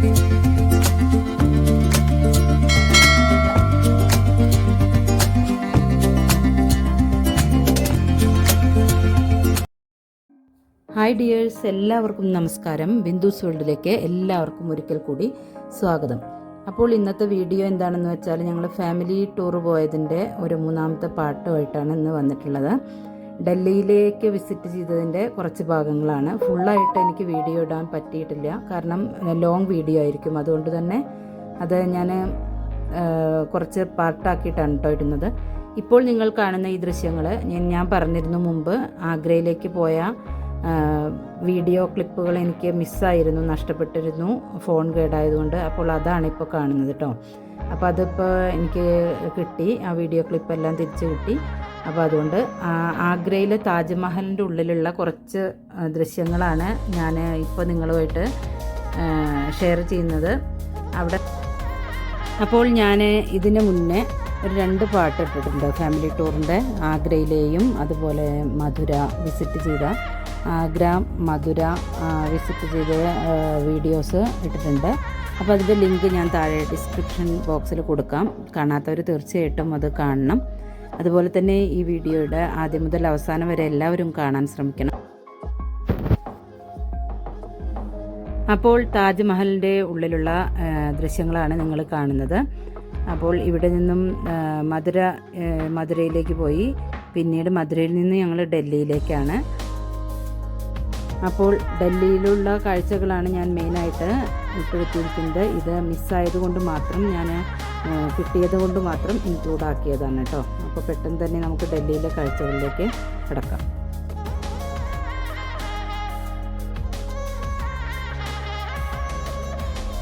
Hi dears, എല്ലാവർക്കും നമസ്കാരം. ബിന്ദുസ് വേൾഡിലേക്ക് എല്ലാവർക്കും ഒരിക്കൽ കൂടി സ്വാഗതം. അപ്പോൾ ഇന്നത്തെ വീഡിയോ എന്താണെന്ന് വെച്ചാൽ ഞങ്ങൾ ഫാമിലി ടൂർ പോയതിൻ്റെ ഒരു മൂന്നാമത്തെ പാർട്ടുമായിട്ടാണ് ഇന്ന് വന്നിട്ടുള്ളത്. ഡൽഹിയിലേക്ക് വിസിറ്റ് ചെയ്തതിൻ്റെ കുറച്ച് ഭാഗങ്ങളാണ്. ഫുള്ളായിട്ട് എനിക്ക് വീഡിയോ ഇടാൻ പറ്റിയിട്ടില്ല, കാരണം ലോങ് വീഡിയോ ആയിരിക്കും. അതുകൊണ്ട് തന്നെ അത് ഞാൻ കുറച്ച് പാർട്ടാക്കിയിട്ടാണ് കേട്ടോ ഇടുന്നത്. ഇപ്പോൾ നിങ്ങൾ കാണുന്ന ഈ ദൃശ്യങ്ങൾ ഞാൻ പറഞ്ഞിരുന്നു മുമ്പ്, ആഗ്രയിലേക്ക് പോയ വീഡിയോ ക്ലിപ്പുകൾ എനിക്ക് മിസ്സായിരുന്നു, നഷ്ടപ്പെട്ടിരുന്നു ഫോൺ കേടായതുകൊണ്ട്. അപ്പോൾ അതാണ് ഇപ്പോൾ കാണുന്നത് കേട്ടോ. അപ്പോൾ അതിപ്പോൾ എനിക്ക് കിട്ടി, ആ വീഡിയോ ക്ലിപ്പെല്ലാം തിരിച്ച് കിട്ടി. അപ്പോൾ അതുകൊണ്ട് ആഗ്രയിലെ താജ്മഹലിൻ്റെ ഉള്ളിലുള്ള കുറച്ച് ദൃശ്യങ്ങളാണ് ഞാൻ ഇപ്പോൾ നിങ്ങളുമായിട്ട് ഷെയർ ചെയ്യുന്നത്. അവിടെ അപ്പോൾ ഞാൻ ഇതിന് മുന്നേ ഒരു 2 പാട്ട് ഇട്ടിട്ടുണ്ട് ഫാമിലി ടൂറിൻ്റെ. ആഗ്രയിലെയും അതുപോലെ മധുര വിസിറ്റ് ചെയ്ത ആഗ്ര മധുര വിസിറ്റ് ചെയ്ത വീഡിയോസ് ഇട്ടിട്ടുണ്ട്. അപ്പോൾ അതിൻ്റെ ലിങ്ക് ഞാൻ താഴെ ഡിസ്ക്രിപ്ഷൻ ബോക്സിൽ കൊടുക്കാം. കാണാത്തവർ തീർച്ചയായിട്ടും അത് കാണണം. അതുപോലെ തന്നെ ഈ വീഡിയോയുടെ ആദ്യം മുതൽ അവസാനം വരെ എല്ലാവരും കാണാൻ ശ്രമിക്കണം. അപ്പോൾ താജ്മഹലിൻ്റെ ഉള്ളിലുള്ള ദൃശ്യങ്ങളാണ് നിങ്ങൾ കാണുന്നത്. അപ്പോൾ ഇവിടെ നിന്നും മധുരയിലേക്ക് പോയി, പിന്നീട് മധുരയിൽ നിന്ന് ഞങ്ങൾ ഡൽഹിയിലേക്കാണ്. അപ്പോൾ ഡൽഹിയിലുള്ള കാഴ്ചകളാണ് ഞാൻ മെയിനായിട്ട് ഉൾപ്പെടുത്തിയിരിക്കുന്നത്. ഇത് മിസ്സായതുകൊണ്ട് മാത്രം, ഞാൻ കിട്ടിയത് കൊണ്ട് മാത്രം ഇൻക്ലൂഡ് ആക്കിയതാണ് കേട്ടോ. അപ്പോൾ പെട്ടെന്ന് തന്നെ നമുക്ക് ഡൽഹിയിലെ കാഴ്ചകളിലേക്ക് കിടക്കാം.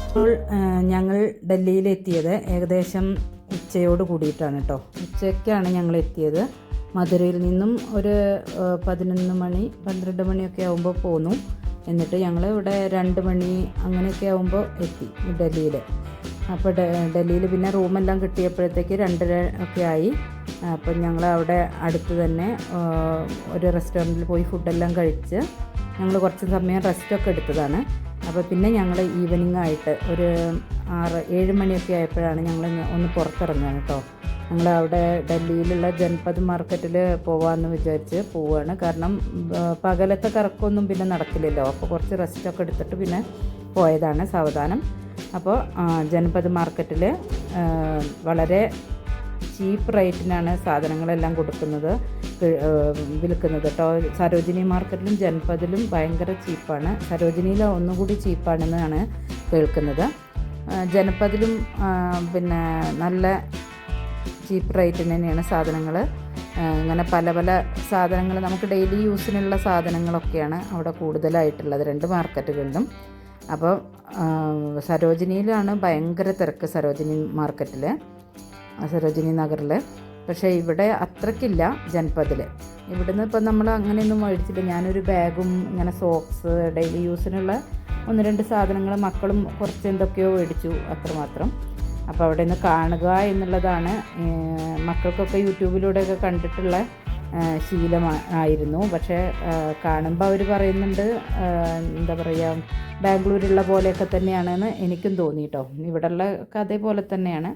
അപ്പോൾ ഞങ്ങൾ ഡൽഹിയിലെത്തിയത് ഏകദേശം ഉച്ചയോട് കൂടിയിട്ടാണ് കേട്ടോ. ഉച്ചയ്ക്കാണ് ഞങ്ങൾ എത്തിയത്. മധുരയിൽ നിന്നും ഒരു 11 മണി 12 മണിയൊക്കെ ആകുമ്പോൾ പോന്നു. എന്നിട്ട് ഞങ്ങൾ ഇവിടെ 2 മണി അങ്ങനെയൊക്കെ ആകുമ്പോൾ എത്തി ഡൽഹിയിൽ. അപ്പോൾ ഡൽഹിയിൽ പിന്നെ റൂമെല്ലാം കിട്ടിയപ്പോഴത്തേക്ക് 2:30 ഒക്കെ ആയി. അപ്പം ഞങ്ങൾ അവിടെ അടുത്ത് തന്നെ ഒരു റെസ്റ്റോറൻറ്റിൽ പോയി ഫുഡെല്ലാം കഴിച്ച് ഞങ്ങൾ കുറച്ച് സമയം റെസ്റ്റൊക്കെ എടുത്തതാണ്. അപ്പോൾ പിന്നെ ഞങ്ങൾ ഈവനിങ് ആയിട്ട് ഒരു 6-7 മണിയൊക്കെ ആയപ്പോഴാണ് ഞങ്ങൾ ഒന്ന് പുറത്തിറങ്ങുകയാണ് കേട്ടോ. ഞങ്ങൾ അവിടെ ഡൽഹിയിലുള്ള ജൻപത് മാർക്കറ്റിൽ പോകാമെന്ന് വിചാരിച്ച് പോവുകയാണ്. കാരണം പകലത്തെ കറക്കമൊന്നും പിന്നെ നടക്കില്ലല്ലോ. അപ്പോൾ കുറച്ച് റെസ്റ്റൊക്കെ എടുത്തിട്ട് പിന്നെ പോയതാണ് സാവധാനം. അപ്പോൾ ജൻപത് മാർക്കറ്റിൽ വളരെ ചീപ്പ് റേറ്റിനാണ് സാധനങ്ങളെല്ലാം വിൽക്കുന്നത് കേട്ടോ. സരോജിനി മാർക്കറ്റിലും ജൻപതിലും ഭയങ്കര ചീപ്പാണ്. സരോജിനിയിൽ ഒന്നുകൂടി ചീപ്പാണെന്നാണ് കേൾക്കുന്നത്. ജനപദിലും പിന്നെ നല്ല ചീപ്പ് റേറ്റിന് തന്നെയാണ് സാധനങ്ങൾ. ഇങ്ങനെ പല പല സാധനങ്ങൾ നമുക്ക് ഡെയിലി യൂസിനുള്ള സാധനങ്ങളൊക്കെയാണ് അവിടെ കൂടുതലായിട്ടുള്ളത് 2 മാർക്കറ്റുകളിലും. അപ്പോൾ സരോജിനിയിലാണ് ഭയങ്കര തിരക്ക്, സരോജിനി മാർക്കറ്റിൽ, സരോജിനി നഗറിൽ. പക്ഷേ ഇവിടെ അത്രയ്ക്കില്ല ജൻപദിൽ. ഇവിടുന്ന് ഇപ്പം നമ്മൾ അങ്ങനെയൊന്നും മേടിച്ചില്ല. ഞാനൊരു ബാഗും ഇങ്ങനെ സോക്സ് ഡെയിലി യൂസിനുള്ള 1-2 സാധനങ്ങൾ, മക്കളും കുറച്ച് എന്തൊക്കെയോ മേടിച്ചു, അത്രമാത്രം. അപ്പോൾ അവിടെ നിന്ന് കാണുക എന്നുള്ളതാണ് മക്കൾക്കൊക്കെ യൂട്യൂബിലൂടെയൊക്കെ കണ്ടിട്ടുള്ള ശീലമായിരുന്നു. പക്ഷേ കാണുമ്പോൾ അവർ പറയുന്നുണ്ട്, എന്താ പറയുക, ബാംഗ്ലൂരുള്ള പോലെയൊക്കെ തന്നെയാണെന്ന് എനിക്കും തോന്നി കേട്ടോ. ഇവിടെയുള്ള അതേപോലെ തന്നെയാണ്.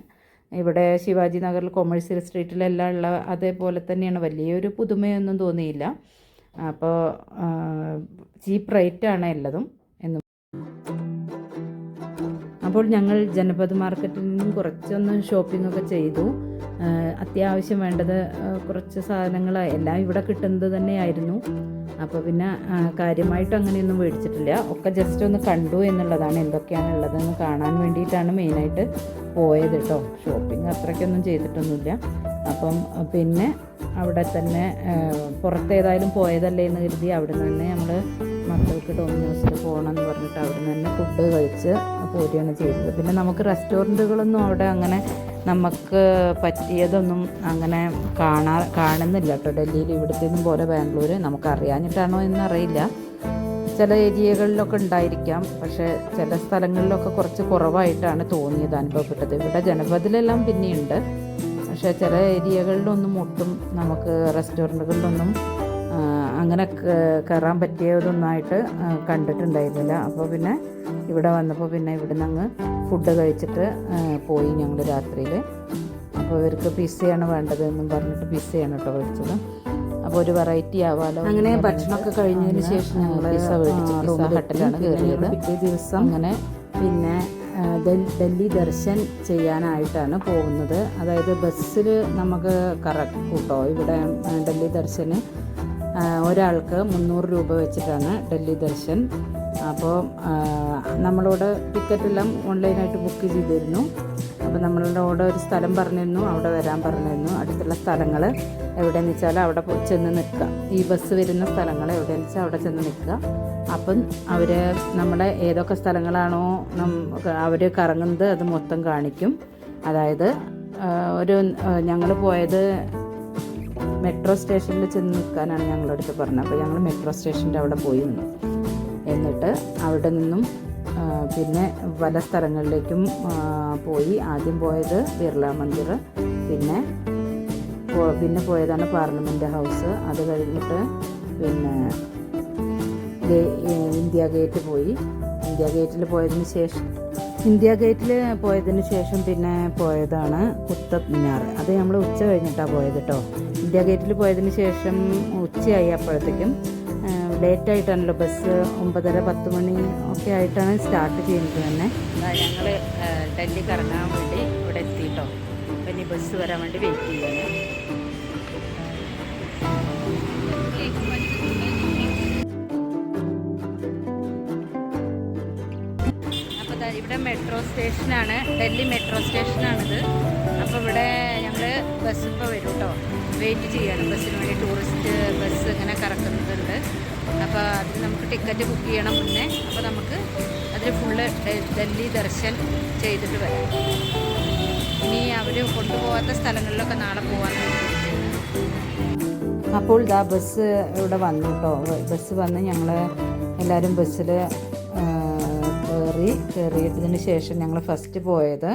ഇവിടെ ശിവാജി നഗറിൽ കൊമേഴ്സ്യൽ സ്ട്രീറ്റിലെല്ലാം ഉള്ള അതേപോലെ തന്നെയാണ്. വലിയൊരു പുതുമയൊന്നും തോന്നിയില്ല. അപ്പോൾ ചീപ്പ് റേറ്റാണ് എല്ലതും എന്നും. അപ്പോൾ ഞങ്ങൾ ജനപത് മാർക്കറ്റിൽ നിന്നും കുറച്ചൊന്ന് ഷോപ്പിംഗൊക്കെ ചെയ്തു. അത്യാവശ്യം വേണ്ടത് കുറച്ച് സാധനങ്ങൾ എല്ലാം ഇവിടെ കിട്ടുന്നത് തന്നെയായിരുന്നു. അപ്പോൾ പിന്നെ കാര്യമായിട്ട് അങ്ങനെയൊന്നും മേടിച്ചിട്ടില്ല. ഒക്കെ ജസ്റ്റ് ഒന്ന് കണ്ടു എന്നുള്ളതാണ്, എന്തൊക്കെയാണുള്ളതെന്ന് കാണാൻ വേണ്ടിയിട്ടാണ് മെയിനായിട്ട് പോയത് കേട്ടോ. ഷോപ്പിംഗ് അത്രയ്ക്കൊന്നും ചെയ്തിട്ടൊന്നുമില്ല. അപ്പം പിന്നെ അവിടെ തന്നെ പുറത്തേതായാലും പോയതല്ലേ എന്ന് കരുതി അവിടെ നിന്ന് തന്നെ നമ്മൾ മക്കൾക്ക് ഡൊമിനോസിൽ പോകണമെന്ന് പറഞ്ഞിട്ട് അവിടെ നിന്ന് തന്നെ ഫുഡ് കഴിച്ച് പോരുകയാണ് ചെയ്തത്. പിന്നെ നമുക്ക് റെസ്റ്റോറൻറ്റുകളൊന്നും അവിടെ അങ്ങനെ നമുക്ക് പറ്റിയതൊന്നും അങ്ങനെ കാണുന്നില്ല കേട്ടോ ഡൽഹിയിൽ. ഇവിടുത്തേന്നും പോലെ ബാംഗ്ലൂർ നമുക്കറിയാഞ്ഞിട്ടാണോ എന്നറിയില്ല. ചില ഏരിയകളിലൊക്കെ ഉണ്ടായിരിക്കാം, പക്ഷേ ചില സ്ഥലങ്ങളിലൊക്കെ കുറച്ച് കുറവായിട്ടാണ് തോന്നിയത്, അനുഭവപ്പെട്ടത്. ഇവിടെ ജനപദിലെല്ലാം പിന്നെയുണ്ട്, പക്ഷേ ചില ഏരിയകളിലൊന്നും ഒട്ടും നമുക്ക് റെസ്റ്റോറൻറ്റുകളിലൊന്നും അങ്ങനെ കയറാൻ പറ്റിയതൊന്നായിട്ട് കണ്ടിട്ടുണ്ടായിരുന്നില്ല. അപ്പോൾ പിന്നെ ഇവിടെ വന്നപ്പോൾ പിന്നെ ഇവിടുന്ന് അങ്ങ് ഫുഡ് കഴിച്ചിട്ട് പോയി ഞങ്ങൾ രാത്രിയിൽ. അപ്പോൾ ഇവർക്ക് പിസ്സയാണ് വേണ്ടതെന്നും പറഞ്ഞിട്ട് പിസ്സയാണ് കേട്ടോ കഴിച്ചത്. അപ്പോൾ ഒരു വെറൈറ്റി ആവാലോ. അങ്ങനെ ഭക്ഷണമൊക്കെ കഴിഞ്ഞതിന് ശേഷം ഞങ്ങൾ പിസ്സ മേടിച്ച് പിസ്സ ഹട്ടിലാണ് കയറിയത്. പിറ്റേ ദിവസം അങ്ങനെ പിന്നെ ഡൽഹി ദർശൻ ചെയ്യാനായിട്ടാണ് പോകുന്നത്. അതായത് ബസ്സിൽ നമുക്ക് കറക്റ്റ് കൂട്ടോ. ഇവിടെ ഡൽഹി ദർശന് ഒരാൾക്ക് 300 രൂപ വെച്ചിട്ടാണ് ഡൽഹി ദർശൻ. അപ്പോൾ നമ്മളോട് ടിക്കറ്റെല്ലാം ഓൺലൈനായിട്ട് ബുക്ക് ചെയ്തിരുന്നു. അപ്പോൾ നമ്മളോട് ഒരു സ്ഥലം പറഞ്ഞിരുന്നു, അവിടെ വരാൻ പറഞ്ഞിരുന്നു. അടുത്തുള്ള സ്ഥലങ്ങൾ എവിടെയെന്ന് വെച്ചാൽ അവിടെ ചെന്ന് നിൽക്കുക. ഈ ബസ് വരുന്ന സ്ഥലങ്ങൾ എവിടെയെന്ന് വെച്ചാൽ അവിടെ ചെന്ന് നിൽക്കുക. അപ്പം അവർ നമ്മളെ ഏതൊക്കെ സ്ഥലങ്ങളാണോ അവർ കറങ്ങുന്നത് അത് മൊത്തം കാണിക്കും. അതായത് ഞങ്ങൾ പോയത് മെട്രോ സ്റ്റേഷനിൽ ചെന്ന് നിൽക്കാനാണ് ഞങ്ങളുടെ അടുത്ത് പറഞ്ഞത്. അപ്പോൾ ഞങ്ങൾ മെട്രോ സ്റ്റേഷൻ്റെ അവിടെ പോയി നിന്നു. എന്നിട്ട് അവിടെ നിന്നും പിന്നെ പല സ്ഥലങ്ങളിലേക്കും പോയി. ആദ്യം പോയത് ബിർള മന്ദിർ, പിന്നെ പോയതാണ് പാർലമെൻറ്റ് ഹൗസ്. അത് കഴിഞ്ഞിട്ട് പിന്നെ ഇന്ത്യ ഗേറ്റ് പോയി. ഇന്ത്യ പോയതിന് ശേഷം പിന്നെ പോയതാണ് കുത്തബ് മിനാർ. അത് നമ്മൾ ഉച്ച കഴിഞ്ഞിട്ടാണ് പോയത് കേട്ടോ. ഇന്ത്യ ഗേറ്റിൽ പോയതിന് ശേഷം ഉച്ചയായി. അപ്പോഴത്തേക്കും ലേറ്റായിട്ടാണല്ലോ ബസ്. 9:30-10 മണി ഒക്കെ ആയിട്ടാണ് സ്റ്റാർട്ട് ചെയ്യുന്നത് തന്നെ. ഞങ്ങൾ ഡൽഹി കറങ്ങാൻ വേണ്ടി ഇവിടെ എത്തിയിട്ടോ. അപ്പം ഇനി ബസ് വരാൻ വേണ്ടി വെയിറ്റ് ചെയ്യാണ്. ഇവിടെ മെട്രോ സ്റ്റേഷനാണ്, ഡൽഹി മെട്രോ സ്റ്റേഷനാണിത്. അപ്പോൾ ഇവിടെ ഞങ്ങൾ ബസ് ഇപ്പോൾ വരും കേട്ടോ. വെയിറ്റ് ചെയ്യണം ബസ്സിന് വേണ്ടി. ടൂറിസ്റ്റ് ബസ് ഇങ്ങനെ കറക്കുന്നുണ്ട്. അപ്പോൾ അതിൽ നമുക്ക് ടിക്കറ്റ് ബുക്ക് ചെയ്യണം മുന്നേ. അപ്പോൾ നമുക്ക് അതിൽ ഫുള്ള് ഡൽഹി ദർശൻ ചെയ്തിട്ട് വരാം. ഇനി അവർ കൊണ്ടുപോകാത്ത സ്ഥലങ്ങളിലൊക്കെ നാളെ പോകാമെന്ന് വിചാരിക്കുന്നു. അപ്പോൾ ബസ് ഇവിടെ വന്നു കേട്ടോ. ബസ് വന്ന് ഞങ്ങൾ എല്ലാവരും ബസ്സിൽ കയറിയതിന് ശേഷം ഞങ്ങൾ ഫസ്റ്റ് പോയത്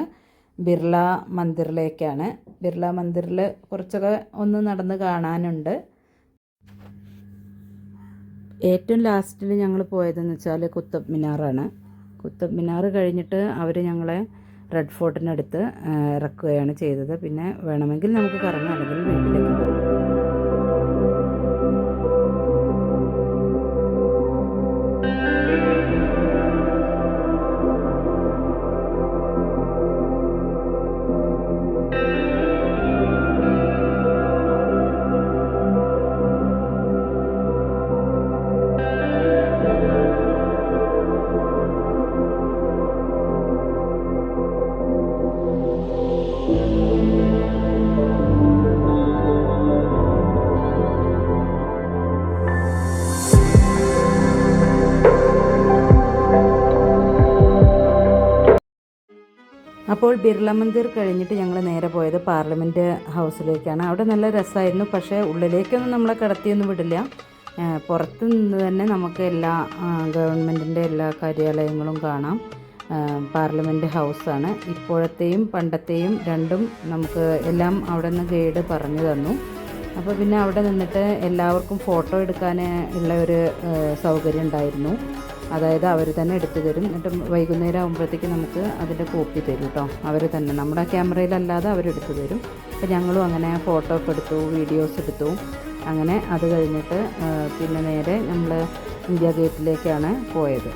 ബിർള മന്ദിറിലേക്കാണ്. ബിർള മന്ദിറിൽ കുറച്ചൊക്കെ ഒന്ന് നടന്ന് കാണാനുണ്ട്. ഏറ്റവും ലാസ്റ്റിൽ ഞങ്ങൾ പോയതെന്ന് വെച്ചാൽ കുത്തബ് മിനാറാണ്. കുത്തബ് മിനാർ കഴിഞ്ഞിട്ട് അവർ ഞങ്ങളെ റെഡ് ഫോർട്ടിനടുത്ത് ഇറക്കുകയാണ് ചെയ്തത്. പിന്നെ വേണമെങ്കിൽ നമുക്ക് കറങ്ങാം, അല്ലെങ്കിൽ വീട്ടിലേക്ക് പോകാം. അപ്പോൾ ബിർള മന്ദിർ കഴിഞ്ഞിട്ട് ഞങ്ങൾ നേരെ പോയത് പാർലമെൻറ്റ് ഹൗസിലേക്കാണ്. അവിടെ നല്ല രസമായിരുന്നു. പക്ഷേ ഉള്ളിലേക്കൊന്നും നമ്മളെ കടത്തിയൊന്നും വിടില്ല. പുറത്ത് നിന്ന് തന്നെ നമുക്ക് എല്ലാ ഗവൺമെൻറ്റിൻ്റെ എല്ലാ കാര്യാലയങ്ങളും കാണാം. പാർലമെൻറ്റ് ഹൗസാണ്. ഇപ്പോഴത്തെയും പണ്ടത്തെയും രണ്ടും നമുക്ക് എല്ലാം അവിടെ നിന്ന് ഗൈഡ് പറഞ്ഞു തന്നു. അപ്പോൾ പിന്നെ അവിടെ നിന്നിട്ട് എല്ലാവർക്കും ഫോട്ടോ എടുക്കാൻ ഉള്ള ഒരു സൗകര്യം ഉണ്ടായിരുന്നു. അതായത് അവർ തന്നെ എടുത്തു തരും. എന്നിട്ട് വൈകുന്നേരം ആകുമ്പോഴത്തേക്ക് നമുക്ക് അതിൻ്റെ കോപ്പി തരും കേട്ടോ. അവർ തന്നെ, നമ്മുടെ ക്യാമറയിലല്ലാതെ അവരെടുത്തു തരും. അപ്പോൾ ഞങ്ങളും അങ്ങനെ ഫോട്ടോ ഒക്കെ എടുത്തു, വീഡിയോസ് എടുത്തു. അങ്ങനെ അത് കഴിഞ്ഞിട്ട് പിന്നെ നേരെ നമ്മൾ ഇന്ത്യ ഗേറ്റിലേക്കാണ് പോയത്.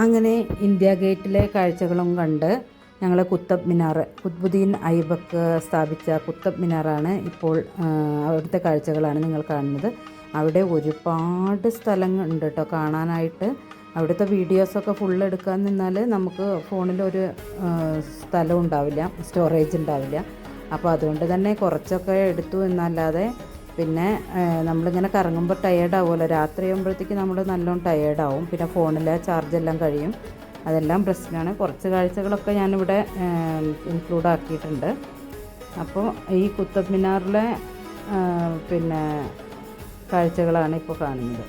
അങ്ങനെ ഇന്ത്യ ഗേറ്റിലെ കാഴ്ചകളും കണ്ട് ഞങ്ങൾ കുത്തബ് മിനാർ, ഖുത്ബുദ്ദീൻ ഐബക്ക് സ്ഥാപിച്ച കുത്തബ് മിനാറാണ് ഇപ്പോൾ അവിടുത്തെ കാഴ്ചകളാണ് നിങ്ങൾ കാണുന്നത്. അവിടെ ഒരുപാട് സ്ഥലങ്ങളുണ്ട് കേട്ടോ കാണാനായിട്ട്. അവിടുത്തെ വീഡിയോസൊക്കെ ഫുള്ള് എടുക്കാൻ നിന്നാൽ നമുക്ക് ഫോണിലൊരു സ്ഥലം ഉണ്ടാവില്ല, സ്റ്റോറേജ് ഉണ്ടാവില്ല. അപ്പോൾ അതുകൊണ്ട് തന്നെ കുറച്ചൊക്കെ എടുത്തു എന്നല്ലാതെ പിന്നെ നമ്മളിങ്ങനെ കറങ്ങുമ്പോൾ ടയേർഡാവുമല്ലോ. രാത്രിയാകുമ്പോഴത്തേക്ക് നമ്മൾ നല്ലോണം ടയേർഡാവും. പിന്നെ ഫോണിലെ ചാർജെല്ലാം കഴിയും. അതെല്ലാം പ്രശ്നമാണ്. കുറച്ച് കാഴ്ചകളൊക്കെ ഞാനിവിടെ ഇൻക്ലൂഡ് ആക്കിയിട്ടുണ്ട്. അപ്പോൾ ഈ കുത്തബ് മിനാറിലെ പിന്നെ കാഴ്ചകളാണ് ഇപ്പോൾ കാണുന്നത്.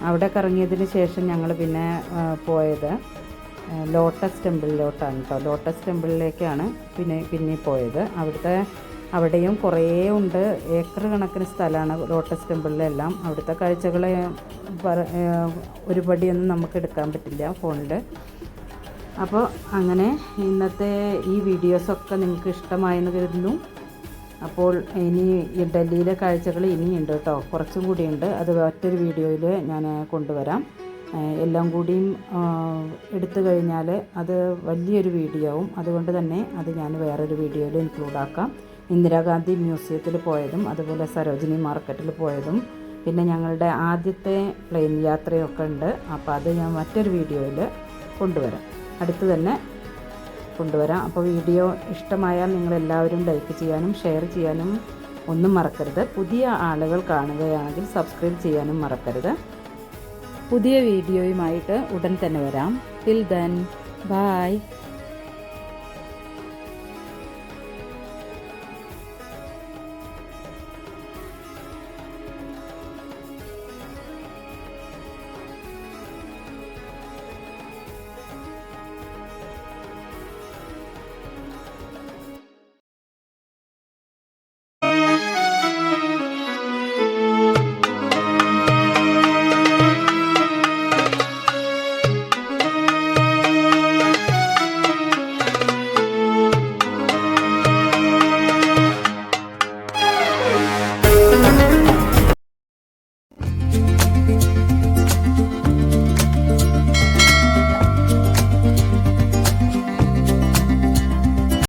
അവിടെ കറങ്ങിയതിന് ശേഷം ഞങ്ങൾ പിന്നെ പോയത് ലോട്ടസ് ടെമ്പിളിലോട്ടാണ് കേട്ടോ. ലോട്ടസ് ടെമ്പിളിലേക്കാണ് പിന്നെ പോയത്. അവിടെയും കുറേ ഉണ്ട്, ഏക്കർ കണക്കിന് സ്ഥലമാണ് ലോട്ടസ് ടെമ്പിളിലെല്ലാം. അവിടുത്തെ കാഴ്ചകൾ ഒരുപടിയൊന്നും നമുക്ക് എടുക്കാൻ പറ്റില്ല ഫോണിൽ. അപ്പോൾ അങ്ങനെ ഇന്നത്തെ ഈ വീഡിയോസൊക്കെ നിങ്ങൾക്ക് ഇഷ്ടമായെന്ന് കരുതുന്നു. അപ്പോൾ ഇനി ഡൽഹിയിലെ കാഴ്ചകൾ ഇനിയുണ്ട് കേട്ടോ, കുറച്ചും കൂടിയുണ്ട്. അത് മറ്റൊരു വീഡിയോയിൽ ഞാൻ കൊണ്ടുവരാം. എല്ലാം കൂടിയും എടുത്തു കഴിഞ്ഞാൽ അത് വലിയൊരു വീഡിയോ ആവും. അതുകൊണ്ട് തന്നെ അത് ഞാൻ വേറൊരു വീഡിയോയിൽ ഇൻക്ലൂഡ് ആക്കാം. ഇന്ദിരാഗാന്ധി മ്യൂസിയത്തിൽ പോയതും അതുപോലെ സരോജിനി മാർക്കറ്റിൽ പോയതും പിന്നെ ഞങ്ങളുടെ ആദ്യത്തെ പ്ലെയിൻ യാത്രയൊക്കെ ഉണ്ട്. അപ്പോൾ അത് ഞാൻ മറ്റൊരു വീഡിയോയിൽ കൊണ്ടുവരാം, അടുത്ത് തന്നെ കൊണ്ടുവരാം. അപ്പോൾ വീഡിയോ ഇഷ്ടമായാൽ നിങ്ങളെല്ലാവരും ലൈക്ക് ചെയ്യാനും ഷെയർ ചെയ്യാനും ഒന്നും മറക്കരുത്. പുതിയ ആളുകൾ കാണുകയാണെങ്കിൽ സബ്സ്ക്രൈബ് ചെയ്യാനും മറക്കരുത്. പുതിയ വീഡിയോയുമായിട്ട് ഉടൻ തന്നെ വരാം. Till then bye.